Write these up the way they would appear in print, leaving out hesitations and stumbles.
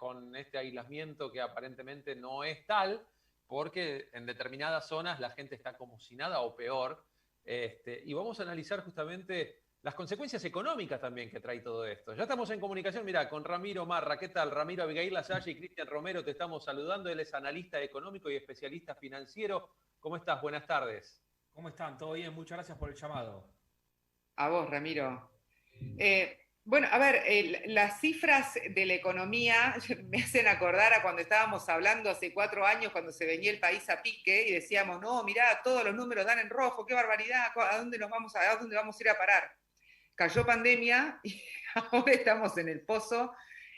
con este aislamiento que aparentemente no es tal, porque en determinadas zonas la gente está como si nada o peor. Y vamos a analizar justamente las consecuencias económicas también que trae todo esto. Ya estamos en comunicación, mira, con Ramiro Marra. ¿Qué tal? Ramiro Abigail Lasalle y Cristian Romero te estamos saludando. Él es analista económico y especialista financiero. ¿Cómo estás? Buenas tardes. ¿Cómo están? ¿Todo bien? Muchas gracias por el llamado. A vos, Ramiro. Bueno, a ver, las cifras de la economía me hacen acordar a cuando estábamos hablando hace 4 años, cuando se venía el país a pique y decíamos, no, mirá, todos los números dan en rojo, qué barbaridad, ¿a dónde a dónde vamos a ir a parar? Cayó pandemia y ahora estamos en el pozo,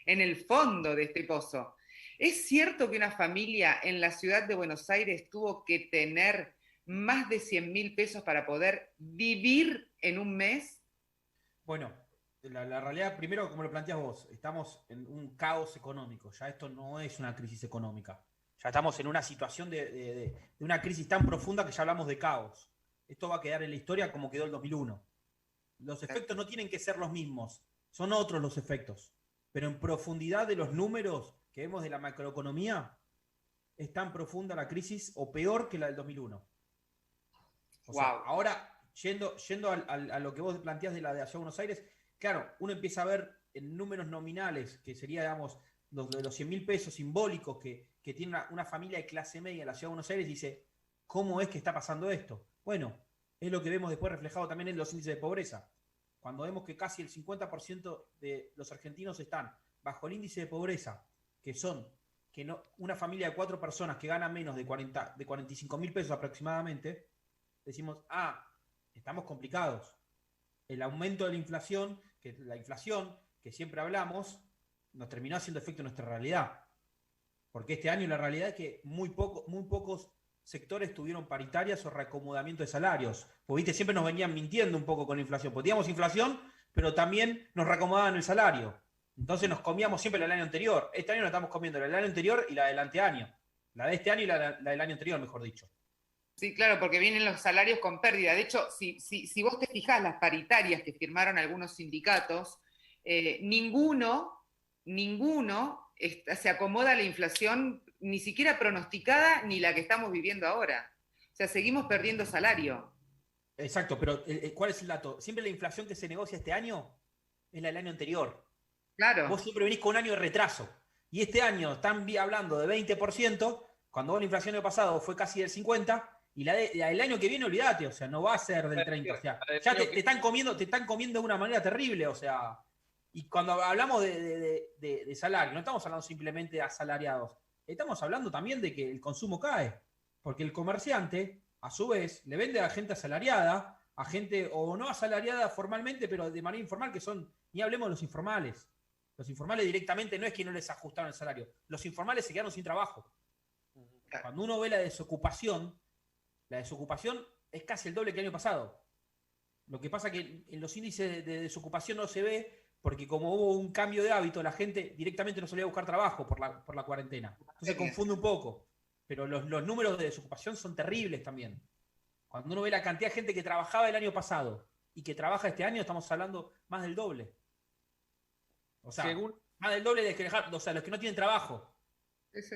en el fondo de este pozo. ¿Es cierto que una familia en la ciudad de Buenos Aires tuvo que tener más de 100.000 pesos para poder vivir en un mes? Bueno, la realidad, primero, como lo planteas vos, estamos en un caos económico. Ya esto no es una crisis económica. Ya estamos en una situación de una crisis tan profunda que ya hablamos de caos. Esto va a quedar en la historia como quedó el 2001. Los efectos no tienen que ser los mismos, son otros los efectos. Pero en profundidad de los números que vemos de la macroeconomía, es tan profunda la crisis o peor que la del 2001. O sea, Wow. ahora, yendo a lo que vos planteás de la de Ciudad de Buenos Aires, claro, uno empieza a ver en números nominales, que sería, digamos, los 100.000 pesos simbólicos que tiene una familia de clase media en la Ciudad de Buenos Aires, dice, ¿cómo es que está pasando esto? Bueno, es lo que vemos después reflejado también en los índices de pobreza. Cuando vemos que casi el 50% de los argentinos están bajo el índice de pobreza, que son que no, una familia de 4 personas que gana menos de 45.000 pesos aproximadamente, decimos, estamos complicados. El aumento de la inflación que siempre hablamos, nos terminó haciendo efecto en nuestra realidad. Porque este año la realidad es que muy pocos sectores tuvieron paritarias o reacomodamiento de salarios. Porque, viste, siempre nos venían mintiendo un poco con la inflación. Porque teníamos inflación, pero también nos reacomodaban el salario. Entonces nos comíamos siempre la del año anterior. Este año nos estamos comiendo la del año anterior y la del anteaño. La de este año y la del año anterior, mejor dicho. Sí, claro, porque vienen los salarios con pérdida. De hecho, si vos te fijás las paritarias que firmaron algunos sindicatos, ninguno se acomoda a la inflación ni siquiera pronosticada ni la que estamos viviendo ahora. O sea, seguimos perdiendo salario. Exacto, pero ¿cuál es el dato? Siempre la inflación que se negocia este año es la del año anterior. Claro, Vos siempre venís con un año de retraso. Y este año están hablando de 20%, cuando vos la inflación del pasado fue casi del 50%, y la del año que viene, olvídate, o sea, no va a ser del 30%. O sea, ya te están comiendo de una manera terrible, o sea. Y cuando hablamos de salario, no estamos hablando simplemente de asalariados, estamos hablando también de que el consumo cae. Porque el comerciante, a su vez, le vende a gente asalariada, a gente o no asalariada formalmente, pero de manera informal, que son, ni hablemos de los informales. Los informales directamente no es que no les ajustaron el salario, los informales se quedaron sin trabajo. Cuando uno ve la desocupación es casi el doble que el año pasado. Lo que pasa que en los índices de desocupación no se ve porque como hubo un cambio de hábito, la gente directamente no solía buscar trabajo por la cuarentena. Entonces confunde un poco. Pero los números de desocupación son terribles también. Cuando uno ve la cantidad de gente que trabajaba el año pasado y que trabaja este año, estamos hablando más del doble. O sea, Según más del doble de que o sea, los que no tienen trabajo. sí.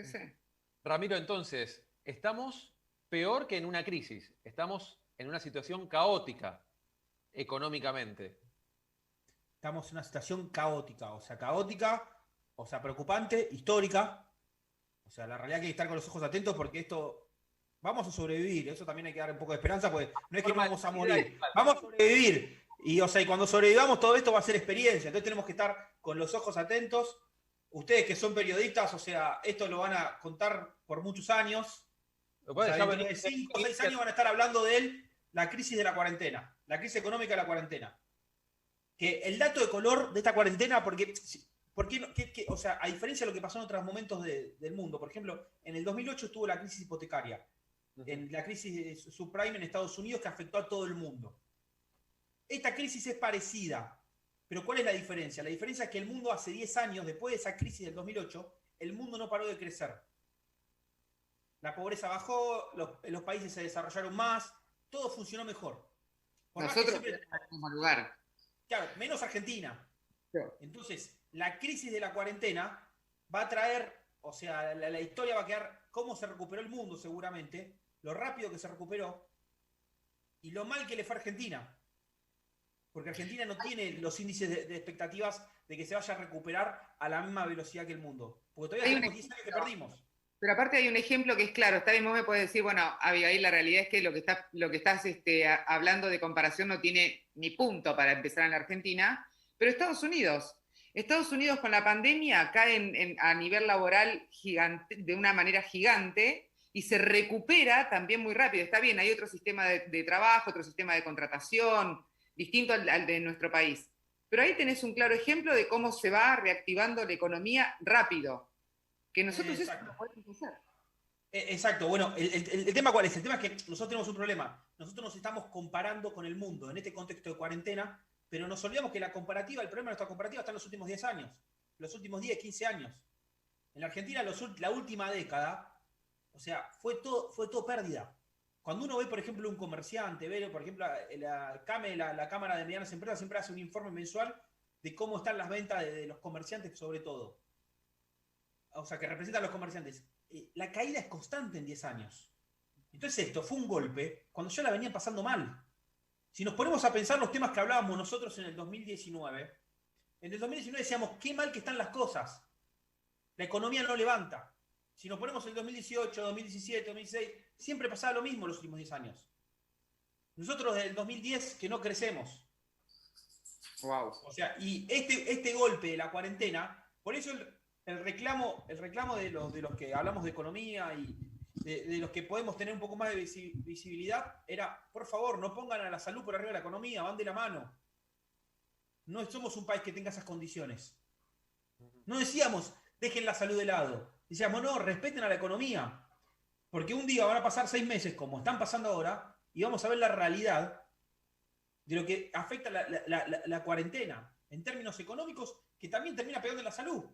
Ramiro, entonces, estamos peor que en una crisis. Estamos en una situación caótica económicamente. Estamos en una situación caótica, o sea, preocupante, histórica. O sea, la realidad es que hay que estar con los ojos atentos porque esto vamos a sobrevivir. Eso también hay que dar un poco de esperanza porque no es que no vamos a morir. Vamos a sobrevivir. Y, o sea, y cuando sobrevivamos todo esto va a ser experiencia. Entonces tenemos que estar con los ojos atentos. Ustedes que son periodistas, o sea, esto lo van a contar por muchos años. O sea, dentro de 5 o 6 años van a estar hablando de él, la crisis de la cuarentena, la crisis económica de la cuarentena. Que el dato de color de esta cuarentena, o sea, a diferencia de lo que pasó en otros momentos del mundo, por ejemplo, en el 2008 estuvo la crisis hipotecaria, en la crisis subprime en Estados Unidos que afectó a todo el mundo. Esta crisis es parecida, pero ¿cuál es la diferencia? La diferencia es que el mundo hace 10 años, después de esa crisis del 2008, el mundo no paró de crecer. La pobreza bajó, los países se desarrollaron más, todo funcionó mejor. Por Nosotros más que siempre, estamos en el mismo lugar. claro, menos Argentina. Claro. Entonces, la crisis de la cuarentena va a traer, o sea, la historia va a quedar cómo se recuperó el mundo seguramente, lo rápido que se recuperó y lo mal que le fue a Argentina. Porque Argentina no tiene los índices de expectativas de que se vaya a recuperar a la misma velocidad que el mundo. Porque todavía tenemos 10 años que perdimos. Pero aparte hay un ejemplo que es claro, está bien, vos me puedes decir, bueno, Abigail, la realidad es que lo que estás hablando de comparación no tiene ni punto para empezar en la Argentina, pero Estados Unidos con la pandemia cae a nivel laboral de una manera gigante y se recupera también muy rápido. Está bien, hay otro sistema de trabajo, otro sistema de contratación, distinto al de nuestro país. Pero ahí tenés un claro ejemplo de cómo se va reactivando la economía rápido, que nosotros eso no podemos hacer. Exacto, bueno, el tema cuál es, el tema es que nosotros tenemos un problema, nosotros nos estamos comparando con el mundo en este contexto de cuarentena, pero nos olvidamos que la comparativa, el problema de nuestra comparativa está en los últimos 10 años, los últimos 10, 15 años. En la Argentina la última década, o sea, fue todo pérdida. Cuando uno ve, por ejemplo, un comerciante, ve, por ejemplo, la Cámara de Medianas Empresas siempre hace un informe mensual de cómo están las ventas de los comerciantes sobre todo. O sea, que representan a los comerciantes. La caída es constante en 10 años. Entonces esto fue un golpe cuando ya la venían pasando mal. Si nos ponemos a pensar los temas que hablábamos nosotros en el 2019, en el 2019 decíamos, qué mal que están las cosas. La economía no levanta. Si nos ponemos en el 2018, 2017, 2016, siempre pasaba lo mismo en los últimos 10 años. Nosotros desde el 2010 que no crecemos. Wow. O sea, y este golpe de la cuarentena, por eso el reclamo de los que hablamos de economía y de los que podemos tener un poco más de visibilidad era, por favor, no pongan a la salud por arriba de la economía, van de la mano. No somos un país que tenga esas condiciones. No decíamos, dejen la salud de lado. Decíamos, no, respeten a la economía. Porque un día van a pasar 6 meses, como están pasando ahora, y vamos a ver la realidad de lo que afecta la cuarentena en términos económicos, que también termina pegando en la salud.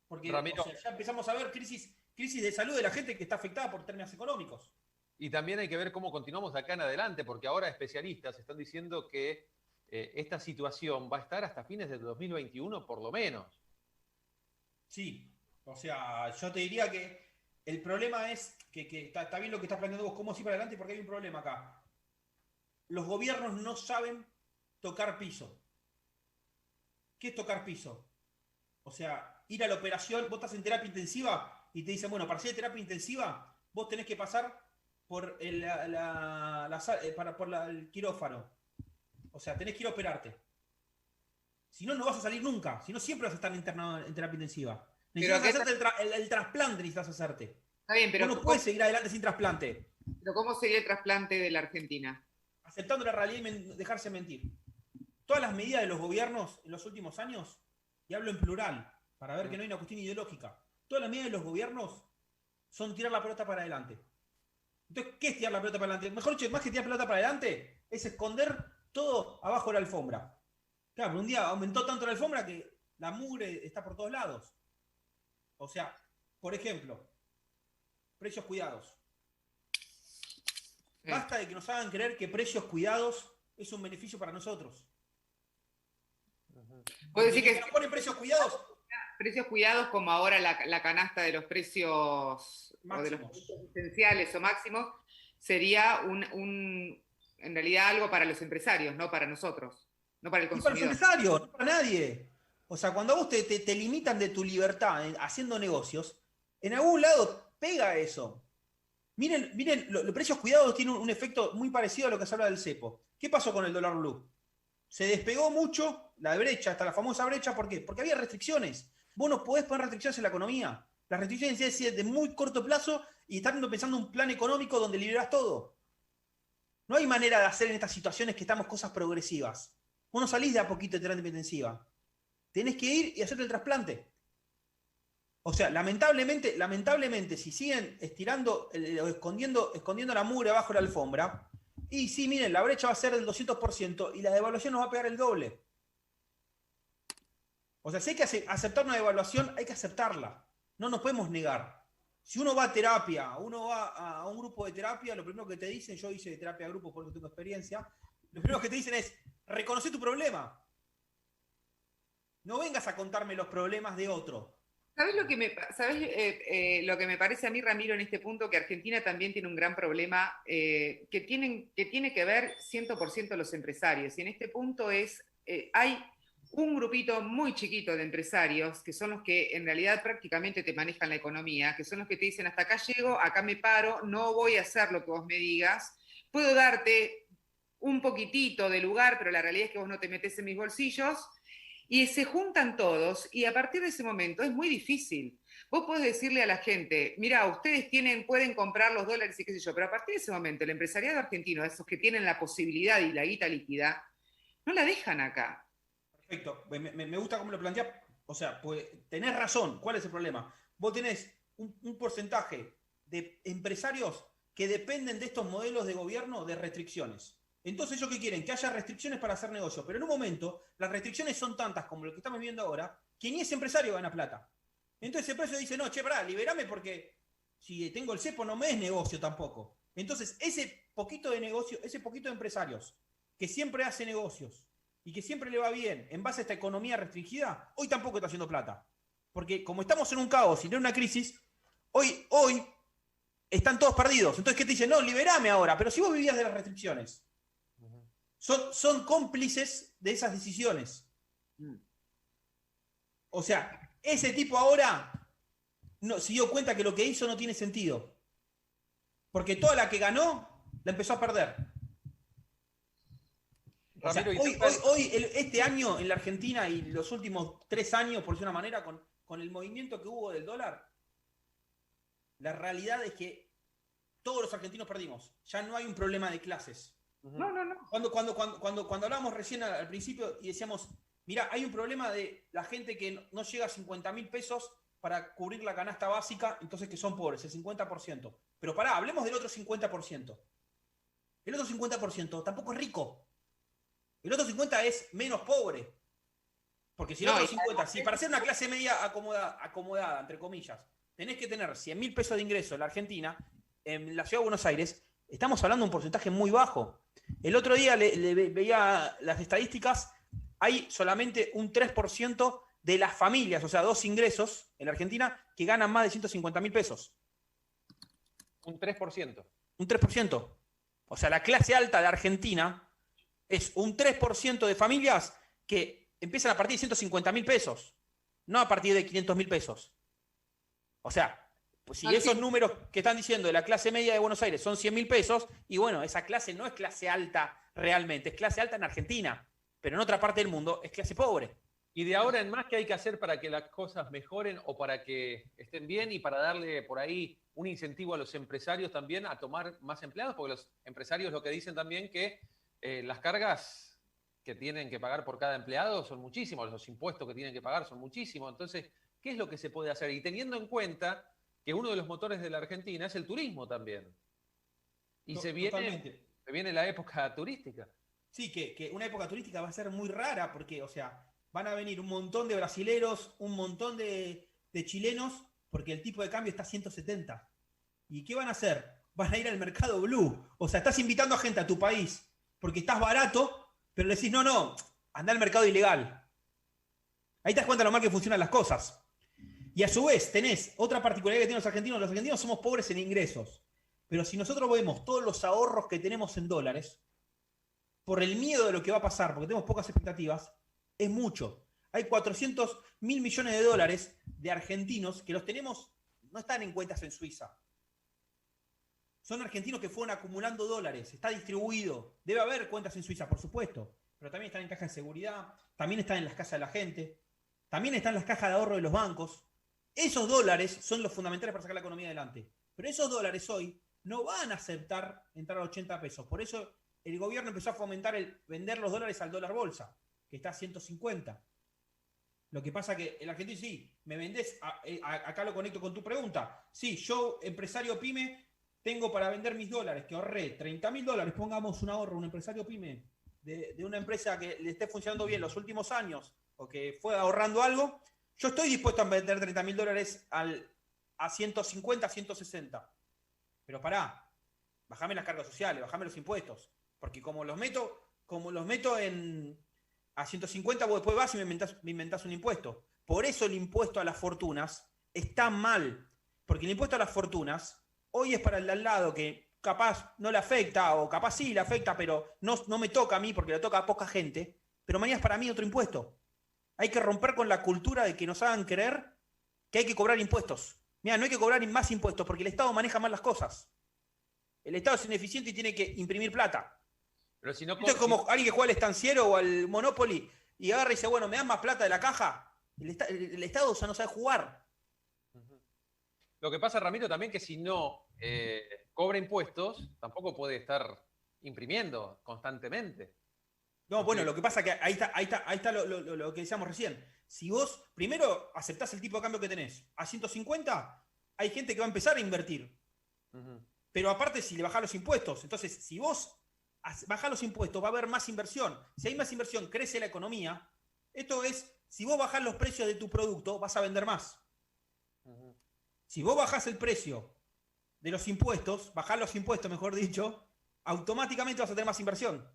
Porque Ramiro, o sea, ya empezamos a ver crisis de salud de la gente que está afectada por términos económicos. y también hay que ver cómo continuamos de acá en adelante, porque ahora especialistas están diciendo que esta situación va a estar hasta fines del 2021 por lo menos. Sí, o sea, yo te diría que el problema es que está bien lo que estás planteando vos, cómo sí para adelante, porque hay un problema acá. Los gobiernos no saben tocar piso. ¿Qué es tocar piso? O sea, ir a la operación, vos estás en terapia intensiva y te dicen, bueno, para hacer terapia intensiva, vos tenés que pasar por el quirófano. O sea, tenés que ir a operarte. Si no, no vas a salir nunca. Si no, siempre vas a estar internado en terapia intensiva. Necesitas hacerte el trasplante, necesitas hacerte. Está bien, pero vos no puedes seguir adelante sin trasplante. Pero ¿cómo sería el trasplante de la Argentina? Aceptando la realidad y dejarse mentir. Todas las medidas de los gobiernos en los últimos años, y hablo en plural, para ver que no hay una cuestión ideológica, todas las medidas de los gobiernos son tirar la pelota para adelante. Entonces, ¿qué es tirar la pelota para adelante? Mejor dicho, más que tirar la pelota para adelante, es esconder todo abajo de la alfombra. Claro, pero un día aumentó tanto la alfombra que la mugre está por todos lados. O sea, por ejemplo, precios cuidados. Basta de que nos hagan creer que precios cuidados es un beneficio para nosotros. ¿Puedo decir que nos ponen precios cuidados? Precios cuidados como ahora la canasta de los precios máximos, o de los precios esenciales o máximos, sería en realidad algo para los empresarios, no para nosotros, no para el consumidor. Y para los empresarios, no para nadie. O sea, cuando a vos te limitan de tu libertad haciendo negocios, en algún lado pega eso. Miren, los precios cuidados tienen un efecto muy parecido a lo que se habla del cepo. ¿Qué pasó con el dólar blue? Se despegó mucho la brecha, hasta la famosa brecha, ¿por qué? Porque había restricciones. Vos no podés poner restricciones en la economía. Las restricciones es de muy corto plazo y están pensando un plan económico donde liberás todo. No hay manera de hacer en estas situaciones que estamos cosas progresivas. Vos no salís de a poquito de terapia intensiva. Tenés que ir y hacerte el trasplante. O sea, lamentablemente, si siguen estirando o escondiendo la mugre abajo de la alfombra, y sí, miren, la brecha va a ser del 200% y la devaluación nos va a pegar el doble. O sea, si hay que aceptar una devaluación, hay que aceptarla. No nos podemos negar. Si uno va a terapia, uno va a un grupo de terapia, lo primero que te dicen, yo hice terapia de grupo porque tengo experiencia, lo primero que te dicen es, reconoce tu problema. No vengas a contarme los problemas de otro. ¿Sabés lo que me parece a mí, Ramiro, en este punto? Que Argentina también tiene un gran problema que tiene que ver 100% los empresarios. Y en este punto hay un grupito muy chiquito de empresarios que son los que en realidad prácticamente te manejan la economía, que son los que te dicen hasta acá llego, acá me paro, no voy a hacer lo que vos me digas, puedo darte un poquitito de lugar, pero la realidad es que vos no te metés en mis bolsillos, y se juntan todos, y a partir de ese momento es muy difícil. Vos podés decirle a la gente, mira, ustedes pueden comprar los dólares y qué sé yo, pero a partir de ese momento el empresariado argentino, esos que tienen la posibilidad y la guita líquida, no la dejan acá. Perfecto, me gusta cómo lo planteás. O sea, pues tenés razón. ¿Cuál es el problema? Vos tenés un porcentaje de empresarios que dependen de estos modelos de gobierno de restricciones. Entonces, ¿ellos qué quieren? Que haya restricciones para hacer negocio. Pero en un momento, las restricciones son tantas como lo que estamos viendo ahora, que ni ese empresario gana plata. Entonces, el empresario dice, no, che, pará, liberame porque si tengo el cepo no me es negocio tampoco. Entonces, ese poquito de negocio, ese poquito de empresarios que siempre hace negocios y que siempre le va bien en base a esta economía restringida, hoy tampoco está haciendo plata. Porque como estamos en un caos y en una crisis, hoy están todos perdidos. Entonces, ¿qué te dicen? No, liberame ahora. Pero si vos vivías de las restricciones, son cómplices de esas decisiones. O sea, ese tipo ahora no, se dio cuenta que lo que hizo no tiene sentido. Porque toda la que ganó, la empezó a perder. O sea, este año en la Argentina y los últimos 3 años, por decir una manera, con el movimiento que hubo del dólar, la realidad es que todos los argentinos perdimos. Ya no hay un problema de clases. No. Cuando hablábamos recién al principio y decíamos, mira, hay un problema de la gente que no llega a 50.000 pesos para cubrir la canasta básica, entonces que son pobres, el 50%. Pero pará, hablemos del otro 50%. El otro 50% tampoco es rico. El otro 50% es menos pobre. Porque si el otro 50%, si para ser una clase media acomodada, entre comillas, tenés que tener 100.000 pesos de ingreso en la Argentina, en la ciudad de Buenos Aires, estamos hablando de un porcentaje muy bajo. El otro día le veía las estadísticas, hay solamente un 3% de las familias, o sea, 2 ingresos en la Argentina, que ganan más de 150.000 pesos. Un 3%. Un 3%. O sea, la clase alta de Argentina es un 3% de familias que empiezan a partir de 150.000 pesos, no a partir de 500.000 pesos. O sea, pues si esos números que están diciendo de la clase media de Buenos Aires son 100.000 pesos, y bueno, esa clase no es clase alta realmente, es clase alta en Argentina, pero en otra parte del mundo es clase pobre. Y de ahora en más, ¿qué hay que hacer para que las cosas mejoren o para que estén bien y para darle por ahí un incentivo a los empresarios también a tomar más empleados? Porque los empresarios lo que dicen también que las cargas que tienen que pagar por cada empleado son muchísimos, los impuestos que tienen que pagar son muchísimos. Entonces, ¿qué es lo que se puede hacer? Y teniendo en cuenta que uno de los motores de la Argentina es el turismo también. Y se viene la época turística. Sí, que una época turística va a ser muy rara porque, o sea, van a venir un montón de brasileros, un montón de chilenos, porque el tipo de cambio está a 170. ¿Y qué van a hacer? Van a ir al mercado blue. O sea, estás invitando a gente a tu país porque estás barato, pero le decís, no, anda al mercado ilegal. Ahí te das cuenta de lo mal que funcionan las cosas. Y a su vez tenés otra particularidad que tienen los argentinos somos pobres en ingresos. Pero si nosotros vemos todos los ahorros que tenemos en dólares, por el miedo de lo que va a pasar, porque tenemos pocas expectativas, es mucho. Hay 400.000 millones de dólares de argentinos que los tenemos, no están en cuentas en Suiza. Son argentinos que fueron acumulando dólares, está distribuido. Debe haber cuentas en Suiza, por supuesto, pero también están en cajas de seguridad, también están en las casas de la gente, también están en las cajas de ahorro de los bancos. Esos dólares son los fundamentales para sacar la economía adelante. Pero esos dólares hoy no van a aceptar entrar a 80 pesos. Por eso el gobierno empezó a fomentar el vender los dólares al dólar bolsa, que está a 150. Lo que pasa que el argentino, sí, me vendés, acá lo conecto con tu pregunta. Sí, yo, empresario pyme, tengo para vender mis dólares, que ahorré 30.000 dólares, pongamos un ahorro, un empresario pyme, de una empresa que le esté funcionando bien los últimos años, o que fue ahorrando algo, yo estoy dispuesto a vender 30.000 dólares a 150, 160. Pero pará, bajame las cargas sociales, bajame los impuestos. Porque como los meto a 150, vos después vas y me inventás un impuesto. Por eso el impuesto a las fortunas está mal. Porque el impuesto a las fortunas hoy es para el de al lado que capaz no le afecta, o capaz sí le afecta, pero no me toca a mí porque le toca a poca gente. Pero mañana es para mí otro impuesto. Hay que romper con la cultura de que nos hagan creer que hay que cobrar impuestos. Mira, no hay que cobrar más impuestos porque el Estado maneja mal las cosas. El Estado es ineficiente y tiene que imprimir plata. Pero si no, esto es como alguien que juega al estanciero o al Monopoly y agarra y dice, bueno, ¿me dan más plata de la caja? El Estado ya no sabe jugar. Lo que pasa, Ramiro, también que si no cobra impuestos, tampoco puede estar imprimiendo constantemente. No, bueno, lo que pasa es que ahí está lo que decíamos recién. Si vos primero aceptás el tipo de cambio que tenés a 150, hay gente que va a empezar a invertir. Pero aparte, si le bajás los impuestos, entonces, si vos bajás los impuestos, va a haber más inversión. Si hay más inversión, crece la economía. Esto es, si vos bajás los precios de tu producto, vas a vender más. Si vos bajás el precio de los impuestos, bajás los impuestos, mejor dicho, automáticamente vas a tener más inversión.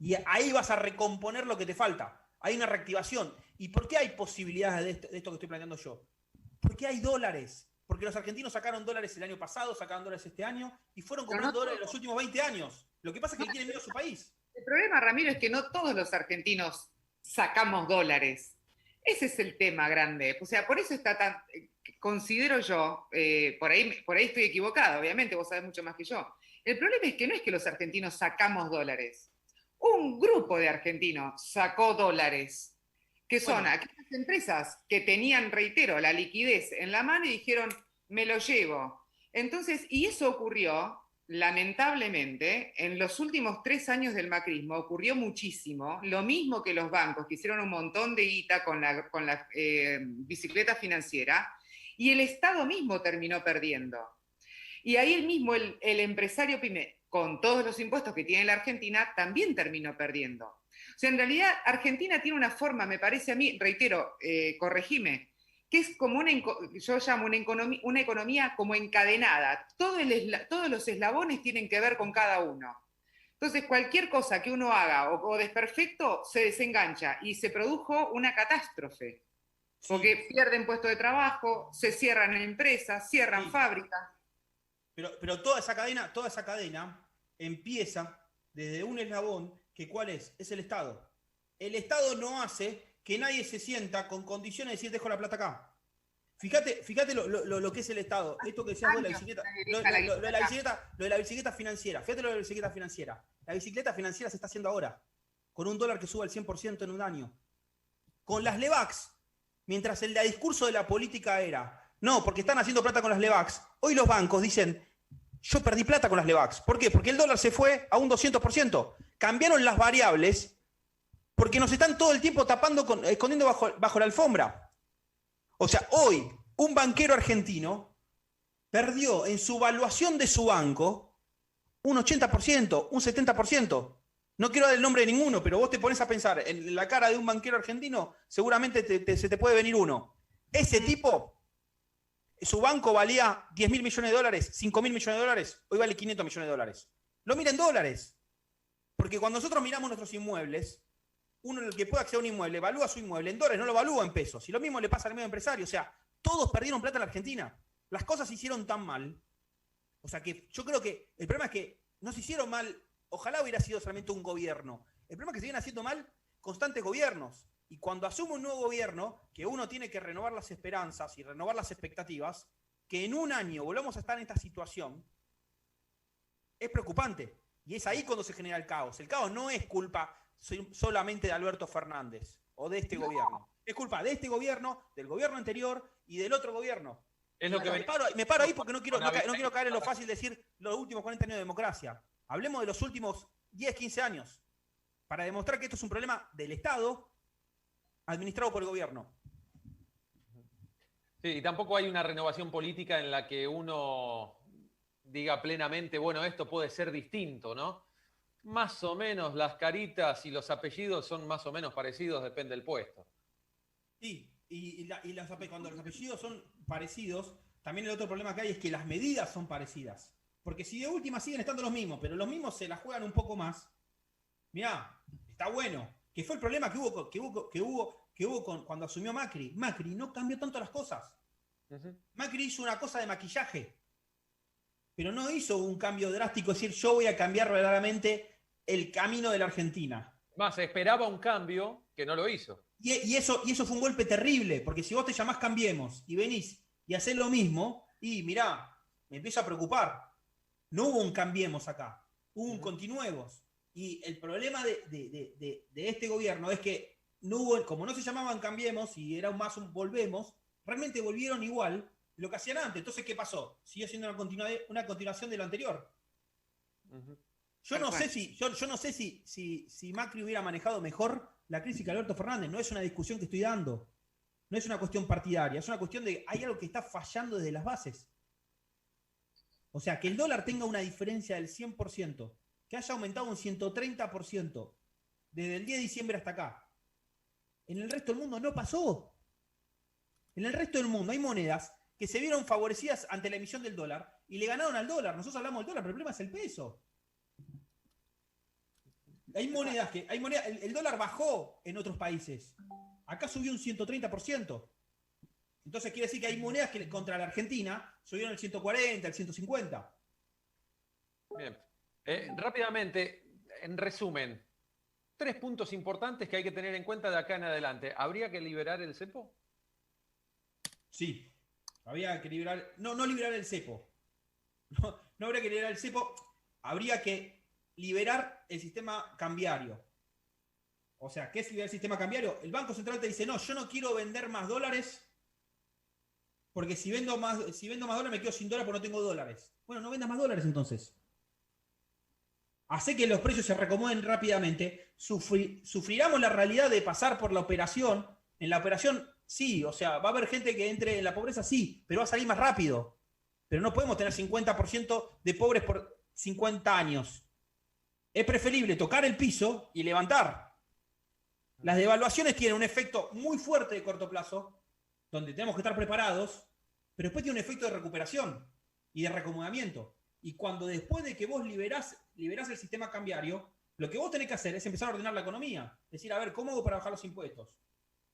Y ahí vas a recomponer lo que te falta. Hay una reactivación. ¿Y por qué hay posibilidades de esto que estoy planteando yo? Porque hay dólares. Porque los argentinos sacaron dólares el año pasado, sacaron dólares este año y fueron comprando dólares los últimos 20 años. Lo que pasa es que tienen miedo a su país. El problema, Ramiro, es que no todos los argentinos sacamos dólares. Ese es el tema grande. O sea, por eso está tan... Considero yo, por ahí estoy equivocada, obviamente, vos sabés mucho más que yo. El problema es que no es que los argentinos sacamos dólares. Un grupo de argentinos sacó dólares, que son aquellas empresas que tenían, reitero, la liquidez en la mano y dijeron, me lo llevo. Entonces, y eso ocurrió, lamentablemente, en los últimos 3 años del macrismo, ocurrió muchísimo, lo mismo que los bancos, que hicieron un montón de guita con la bicicleta financiera, y el Estado mismo terminó perdiendo. Y ahí mismo el empresario pyme, con todos los impuestos que tiene la Argentina, también terminó perdiendo. O sea, en realidad Argentina tiene una forma, me parece a mí, reitero, corregime, que es como yo llamo una economía como encadenada. Todos los eslabones tienen que ver con cada uno. Entonces, cualquier cosa que uno haga o desperfecto se desengancha y se produjo una catástrofe. Porque pierden puestos de trabajo, se cierran empresas, cierran fábricas. Pero toda esa cadena empieza desde un eslabón que ¿cuál es? Es el Estado. El Estado no hace que nadie se sienta con condiciones de decir dejo la plata acá. Fíjate lo que es el Estado. Esto que decías vos de la bicicleta. Lo de la bicicleta financiera. Fíjate lo de la bicicleta financiera. La bicicleta financiera se está haciendo ahora. Con un dólar que sube al 100% en un año. Con las Levax. Mientras el discurso de la política era, no, porque están haciendo plata con las Levax. Hoy los bancos dicen, yo perdí plata con las Levax. ¿Por qué? Porque el dólar se fue a un 200%. Cambiaron las variables porque nos están todo el tiempo tapando, escondiendo bajo la alfombra. O sea, hoy un banquero argentino perdió en su valuación de su banco un 80%, un 70%. No quiero dar el nombre de ninguno, pero vos te pones a pensar en la cara de un banquero argentino, seguramente se te puede venir uno. Ese tipo, su banco valía 10.000 millones de dólares, 5.000 millones de dólares, hoy vale 500 millones de dólares. Lo mira en dólares. Porque cuando nosotros miramos nuestros inmuebles, uno el que puede acceder a un inmueble, evalúa su inmueble en dólares, no lo evalúa en pesos. Y lo mismo le pasa al medio empresario. O sea, todos perdieron plata en la Argentina. Las cosas se hicieron tan mal. O sea que yo creo que el problema es que no se hicieron mal. Ojalá hubiera sido solamente un gobierno. El problema es que se vienen haciendo mal constantes gobiernos. Y cuando asume un nuevo gobierno, que uno tiene que renovar las esperanzas y renovar las expectativas, que en un año volvamos a estar en esta situación, es preocupante. Y es ahí cuando se genera el caos. El caos no es culpa solamente de Alberto Fernández o de este gobierno. Es culpa de este gobierno, del gobierno anterior y del otro gobierno. Es lo que me paro ahí porque no quiero caer en lo fácil de decir los últimos 40 años de democracia. Hablemos de los últimos 10, 15 años, para demostrar que esto es un problema del Estado administrado por el gobierno. Sí, y tampoco hay una renovación política en la que uno diga plenamente, bueno, esto puede ser distinto, ¿no? Más o menos las caritas y los apellidos son más o menos parecidos, depende del puesto. Sí, cuando los apellidos son parecidos, también el otro problema que hay es que las medidas son parecidas. Porque si de última siguen estando los mismos, pero los mismos se la juegan un poco más, mirá, está bueno. Que fue el problema que que hubo cuando asumió Macri. Macri no cambió tanto las cosas. Macri hizo una cosa de maquillaje, pero no hizo un cambio drástico, es decir, yo voy a cambiar verdaderamente el camino de la Argentina. Más, esperaba un cambio que no lo hizo. Y eso fue un golpe terrible, porque si vos te llamás Cambiemos y venís y hacés lo mismo, y mirá, me empiezo a preocupar. No hubo un Cambiemos acá, hubo un Continuemos. Y el problema de este gobierno es que no hubo, como no se llamaban Cambiemos y era más un Volvemos, realmente volvieron igual de lo que hacían antes. Entonces, ¿qué pasó? Siguió siendo una continuación de lo anterior. Yo no sé si Macri hubiera manejado mejor la crisis que Alberto Fernández. No es una discusión que estoy dando. No es una cuestión partidaria. Es una cuestión de hay algo que está fallando desde las bases. O sea, que el dólar tenga una diferencia del 100%, que haya aumentado un 130% desde el 10 de diciembre hasta acá. En el resto del mundo no pasó. En el resto del mundo hay monedas que se vieron favorecidas ante la emisión del dólar y le ganaron al dólar. Nosotros hablamos del dólar, pero el problema es el peso. Hay monedas el dólar bajó en otros países. Acá subió un 130%. Entonces quiere decir que hay monedas que contra la Argentina subieron el 140, el 150. Bien. Rápidamente, en resumen, 3 puntos importantes que hay que tener en cuenta de acá en adelante. ¿Habría que liberar el cepo? Sí. Habría que liberar. No liberar el cepo. No habría que liberar el cepo. Habría que liberar el sistema cambiario. O sea, ¿qué es liberar el sistema cambiario? El Banco Central te dice, no, yo no quiero vender más dólares porque si vendo más dólares me quedo sin dólares porque no tengo dólares. Bueno, no vendas más dólares entonces. Hace que los precios se recomoden rápidamente. Sufriremos la realidad de pasar por la operación. En la operación, sí, o sea, va a haber gente que entre en la pobreza, sí, pero va a salir más rápido. Pero no podemos tener 50% de pobres por 50 años. Es preferible tocar el piso y levantar. Las devaluaciones tienen un efecto muy fuerte de corto plazo, donde tenemos que estar preparados, pero después tiene un efecto de recuperación y de reacomodamiento. Y cuando después de que vos liberás el sistema cambiario, lo que vos tenés que hacer es empezar a ordenar la economía. Es decir, a ver, ¿cómo hago para bajar los impuestos?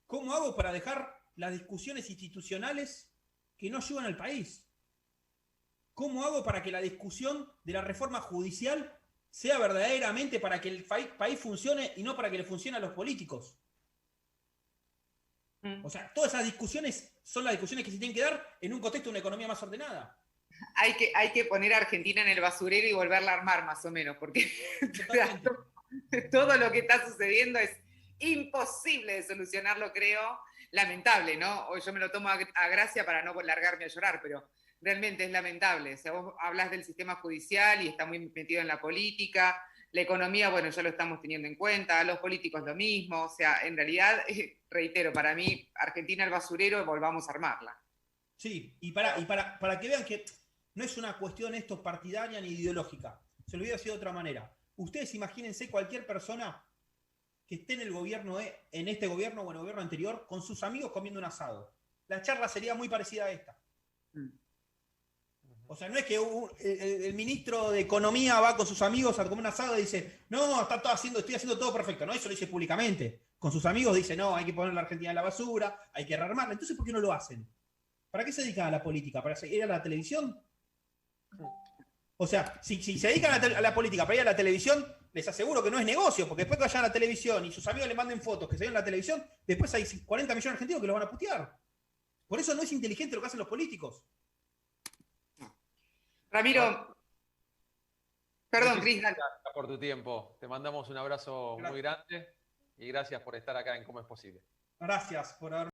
¿Cómo hago para dejar las discusiones institucionales que no ayudan al país? ¿Cómo hago para que la discusión de la reforma judicial sea verdaderamente para que el país funcione y no para que le funcione a los políticos? O sea, todas esas discusiones son las discusiones que se tienen que dar en un contexto de una economía más ordenada. Hay que poner a Argentina en el basurero y volverla a armar, más o menos, porque todo lo que está sucediendo es imposible de solucionarlo, creo. Lamentable, ¿no? O yo me lo tomo a gracia para no largarme a llorar, pero realmente es lamentable. O sea, vos hablas del sistema judicial y está muy metido en la política. La economía, bueno, ya lo estamos teniendo en cuenta, los políticos lo mismo. O sea, en realidad, reitero, para mí, Argentina el basurero, volvamos a armarla. Sí, y para que vean que no es una cuestión esto partidaria ni ideológica. Se lo voy a decir de otra manera. Ustedes imagínense cualquier persona que esté en el gobierno, en este gobierno o en el gobierno anterior, con sus amigos comiendo un asado. La charla sería muy parecida a esta. O sea, no es que el ministro de Economía va con sus amigos a comer un asado y dice, no, estoy haciendo todo perfecto. No, eso lo dice públicamente. Con sus amigos dice, no, hay que poner la Argentina en la basura, hay que rearmarla. Entonces, ¿por qué no lo hacen? ¿Para qué se dedican a la política? ¿Para ir a la televisión? O sea, si se dedican a la política para ir a la televisión, les aseguro que no es negocio, porque después que vayan a la televisión y sus amigos le manden fotos que se ven en la televisión, después hay 40 millones de argentinos que los van a putear. Por eso no es inteligente lo que hacen los políticos. Ramiro, perdón, Cris, dale. Gracias por tu tiempo. Te mandamos un abrazo muy grande y gracias por estar acá en Cómo es Posible. Gracias por haber